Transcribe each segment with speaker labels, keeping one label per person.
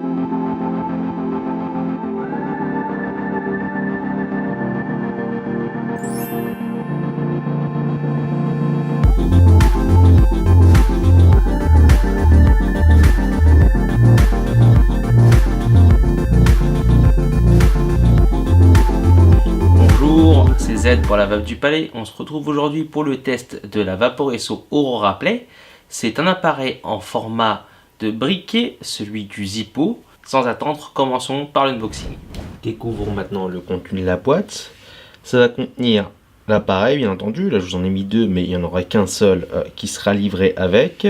Speaker 1: Bonjour, c'est Z pour la Vape du Palais. On se retrouve aujourd'hui pour le test de la Vaporesso Aurora Play. C'est un appareil en format de briquet, celui du Zippo. Sans attendre, commençons par l'unboxing. Découvrons maintenant le contenu de la boîte. Ça va contenir l'appareil, bien entendu. Là, je vous en ai mis deux, mais il n'y en aura qu'un seul qui sera livré avec.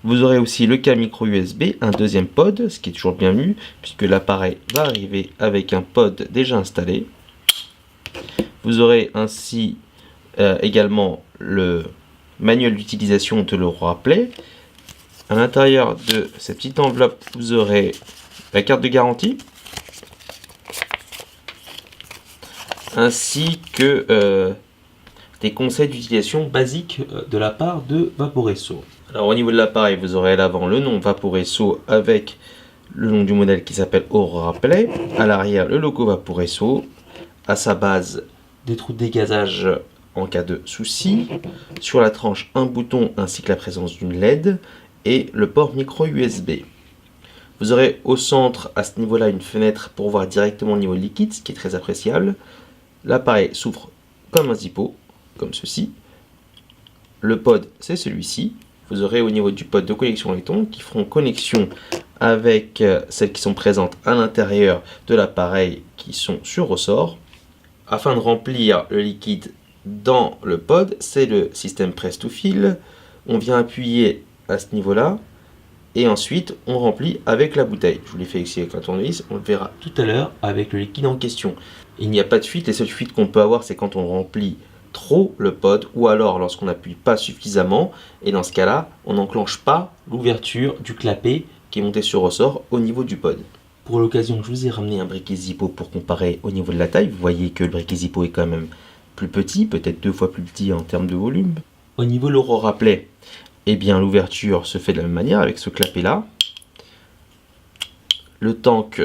Speaker 1: Vous aurez aussi le câble micro USB, un deuxième pod, ce qui est toujours bienvenu, puisque l'appareil va arriver avec un pod déjà installé. Vous aurez ainsi également le manuel d'utilisation de l'Aurora Play. À l'intérieur de cette petite enveloppe, vous aurez la carte de garantie, ainsi que des conseils d'utilisation basiques de la part de Vaporesso. Alors au niveau de l'appareil, vous aurez à l'avant le nom Vaporesso avec le nom du modèle qui s'appelle Aurora Play. À l'arrière, le logo Vaporesso. À sa base, des trous de dégazage en cas de souci. Sur la tranche, un bouton ainsi que la présence d'une LED et le port micro USB. Vous aurez au centre, à ce niveau-là, une fenêtre pour voir directement le niveau liquide, ce qui est très appréciable. L'appareil s'ouvre comme un Zippo, comme ceci. Le pod, c'est celui-ci. Vous aurez au niveau du pod de connexion électron qui feront connexion avec celles qui sont présentes à l'intérieur de l'appareil qui sont sur ressort. Afin de remplir le liquide dans le pod, c'est le système press to fill. On vient appuyer à ce niveau-là et ensuite on remplit avec la bouteille. Je vous l'ai fait ici avec la tournevis, on le verra tout à l'heure avec le liquide en question. Il n'y a pas de fuite, les seules fuites qu'on peut avoir c'est quand on remplit trop le pod ou alors lorsqu'on n'appuie pas suffisamment, et dans ce cas-là, on n'enclenche pas l'ouverture du clapet qui est monté sur ressort au niveau du pod. Pour l'occasion, je vous ai ramené un briquet Zippo pour comparer au niveau de la taille. Vous voyez que le briquet Zippo est quand même plus petit, peut-être 2 fois plus petit en termes de volume. Au niveau de l'Aurora Play, eh bien l'ouverture se fait de la même manière avec ce clapet là. Le tank,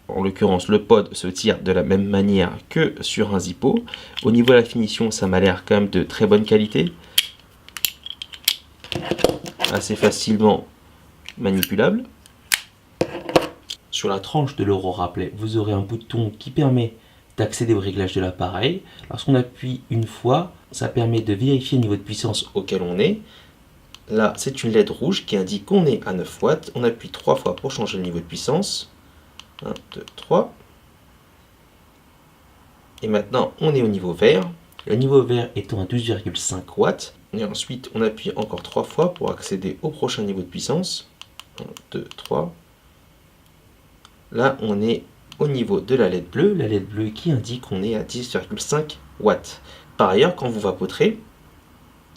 Speaker 1: en l'occurrence le pod, se tire de la même manière que sur un Zippo. Au niveau de la finition, ça m'a l'air quand même de très bonne qualité. Assez facilement manipulable. Sur la tranche de l'Aurora Play, vous aurez un bouton qui permet d'accéder au réglage de l'appareil. Lorsqu'on appuie une fois, ça permet de vérifier le niveau de puissance auquel on est. Là, c'est une LED rouge qui indique qu'on est à 9 watts. On appuie 3 fois pour changer le niveau de puissance. 1, 2, 3. Et maintenant, on est au niveau vert. Le niveau vert étant à 12,5 watts. Et ensuite, on appuie encore 3 fois pour accéder au prochain niveau de puissance. 1, 2, 3. Là, on est au niveau de la LED bleue qui indique qu'on est à 10,5 watts. Par ailleurs, quand vous vapoterez,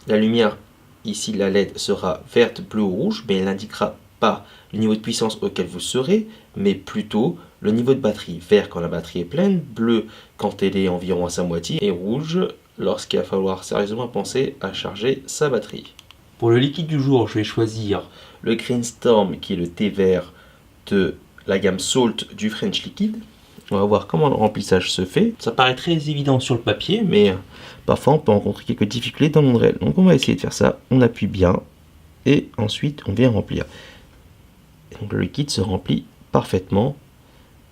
Speaker 1: la lumière ici, la LED sera verte, bleue ou rouge, mais elle n'indiquera pas le niveau de puissance auquel vous serez, mais plutôt le niveau de batterie. Vert quand la batterie est pleine, bleu quand elle est environ à sa moitié, et rouge lorsqu'il va falloir sérieusement penser à charger sa batterie. Pour le liquide du jour, je vais choisir le Green Storm, qui est le thé vert de la gamme Salt du French Liquid. On va voir comment le remplissage se fait. Ça paraît très évident sur le papier, mais parfois on peut rencontrer quelques difficultés dans le monde réel. Donc on va essayer de faire ça. On appuie bien et ensuite on vient remplir. Et donc le liquide se remplit parfaitement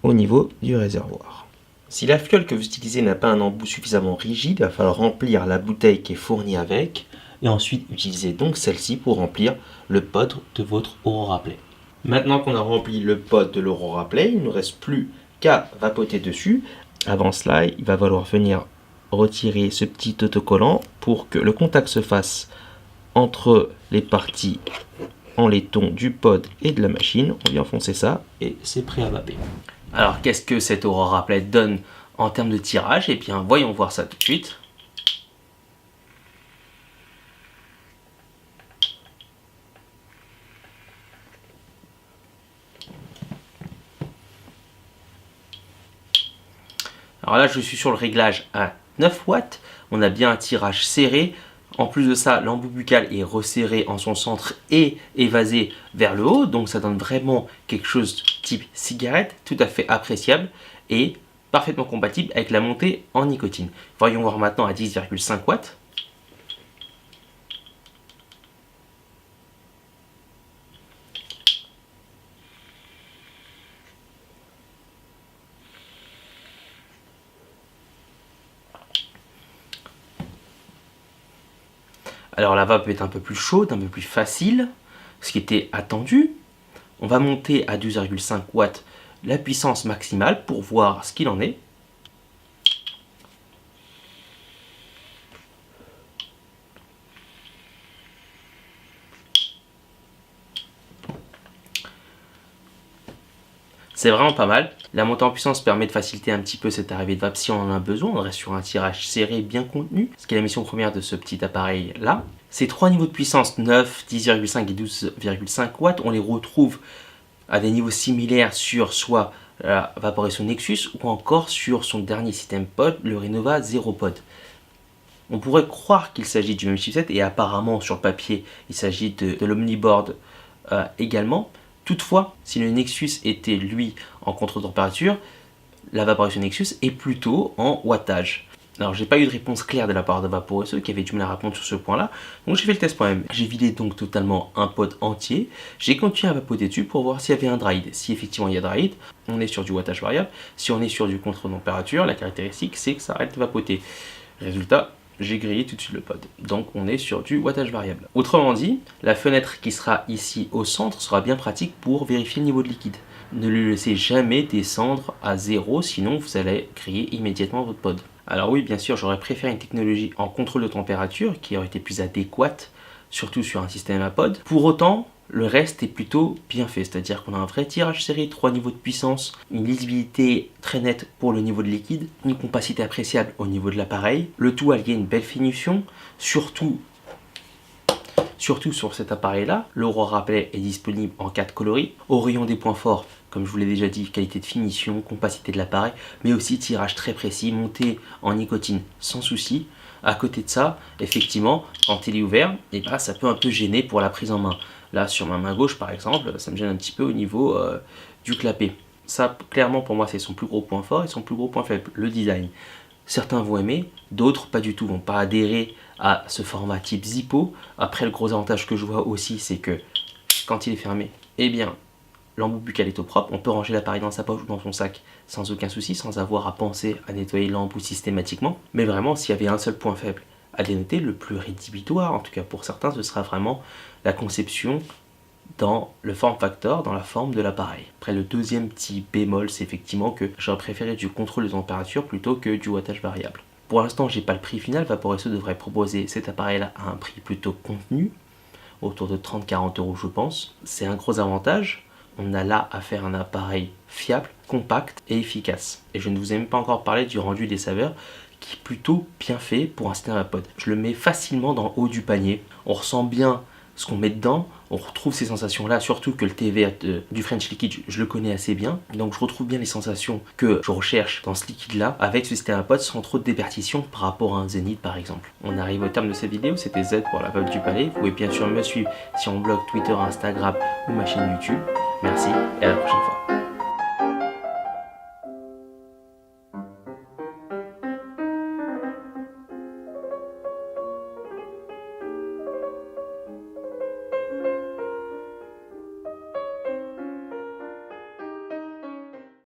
Speaker 1: au niveau du réservoir. Si la fiole que vous utilisez n'a pas un embout suffisamment rigide, il va falloir remplir la bouteille qui est fournie avec et ensuite utiliser donc celle-ci pour remplir le pod de votre Aurora Play. Maintenant qu'on a rempli le pod de l'Aurora Play, il ne nous reste plus qu'à vapoter dessus. Avant cela, il va falloir venir retirer ce petit autocollant pour que le contact se fasse entre les parties en laiton du pod et de la machine. On vient enfoncer ça et c'est prêt à vaper. Alors qu'est-ce que cette Aurora Play donne en termes de tirage? Eh bien voyons voir ça tout de suite. Alors là, je suis sur le réglage à 9 watts. On a bien un tirage serré
Speaker 2: En plus de ça, l'embout buccal est resserré en son centre et évasé vers le haut, donc ça donne vraiment quelque chose type cigarette, tout à fait appréciable et parfaitement compatible avec la montée en nicotine. Voyons voir maintenant à 10,5 watts. Alors la vape est un peu plus chaude, un peu plus facile, ce qui était attendu. On va monter à 12,5 watts la puissance maximale pour voir ce qu'il en est. C'est vraiment pas mal. La montée en puissance permet de faciliter un petit peu cette arrivée de vape si on en a besoin. On reste sur un tirage serré bien contenu, ce qui est la mission première de ce petit appareil là. Ces trois niveaux de puissance, 9, 10,5 et 12,5 watts, on les retrouve à des niveaux similaires sur soit la Vaporesso Nexus ou encore sur son dernier système pod, le Renova Zero Pod. On pourrait croire qu'il s'agit du même chipset et apparemment sur le papier il s'agit de l'Omniboard également. Toutefois, si le Nexus était lui en contre-température, la Vaporesso Nexus est plutôt en wattage. Alors j'ai pas eu de réponse claire de la part de Vaporesso qui avait du mal à répondre sur ce point là, donc j'ai fait le test moi-même. J'ai vidé donc totalement un pod entier, j'ai continué à vapoter dessus pour voir s'il y avait un dry heat. Si effectivement il y a dry heat, on est sur du wattage variable. Si on est sur du contre-température, la caractéristique c'est que ça arrête de vapoter. Résultat, j'ai grillé tout de suite le pod. Donc on est sur du wattage variable. Autrement dit, la fenêtre qui sera ici au centre sera bien pratique pour vérifier le niveau de liquide. Ne le laissez jamais descendre à 0, sinon vous allez griller immédiatement votre pod. Alors oui, bien sûr, j'aurais préféré une technologie en contrôle de température qui aurait été plus adéquate, surtout sur un système à pod. Pour autant, le reste est plutôt bien fait, c'est-à-dire qu'on a un vrai tirage serré, 3 niveaux de puissance, une lisibilité très nette pour le niveau de liquide, une compacité appréciable au niveau de l'appareil, le tout allié à une belle finition, surtout sur cet appareil-là. L'Aurora Play est disponible en 4 coloris. Au rayon des points forts, comme je vous l'ai déjà dit, qualité de finition, compacité de l'appareil, mais aussi tirage très précis, monté en nicotine sans souci. À côté de ça, effectivement, quand il est ouvert, et ben, ça peut un peu gêner pour la prise en main. Là, sur ma main gauche, par exemple, ça me gêne un petit peu au niveau du clapet. Ça, clairement, pour moi, c'est son plus gros point fort et son plus gros point faible, le design. Certains vont aimer, d'autres pas du tout, vont pas adhérer à ce format type Zippo. Après, le gros avantage que je vois aussi, c'est que quand il est fermé, eh bien, l'embout buccal est au propre. On peut ranger l'appareil dans sa poche ou dans son sac sans aucun souci, sans avoir à penser à nettoyer l'embout systématiquement. Mais vraiment, s'il y avait un seul point faible à dénoter, le plus rédhibitoire, en tout cas pour certains, ce sera vraiment la conception dans le form factor, dans la forme de l'appareil. Après, le deuxième petit bémol, c'est effectivement que j'aurais préféré du contrôle de température plutôt que du wattage variable. Pour l'instant, j'ai pas le prix final. Vaporesso devrait proposer cet appareil-là à un prix plutôt contenu, autour de 30-40 euros, je pense. C'est un gros avantage. On a là à faire un appareil fiable, compact et efficace. Et je ne vous ai même pas encore parlé du rendu des saveurs, qui est plutôt bien fait pour un système à pod. Je le mets facilement dans le haut du panier. On ressent bien ce qu'on met dedans, on retrouve ces sensations là, surtout que le thé vert du French Liquid, je le connais assez bien, donc je retrouve bien les sensations que je recherche dans ce liquide là avec ce système à pod sans trop de déperdition par rapport à un Zenith par exemple. On arrive au terme de cette vidéo, c'était Z pour la vape du palais. Vous pouvez bien sûr me suivre sur mon blog, Twitter, Instagram ou ma chaîne YouTube. Merci et à la prochaine fois.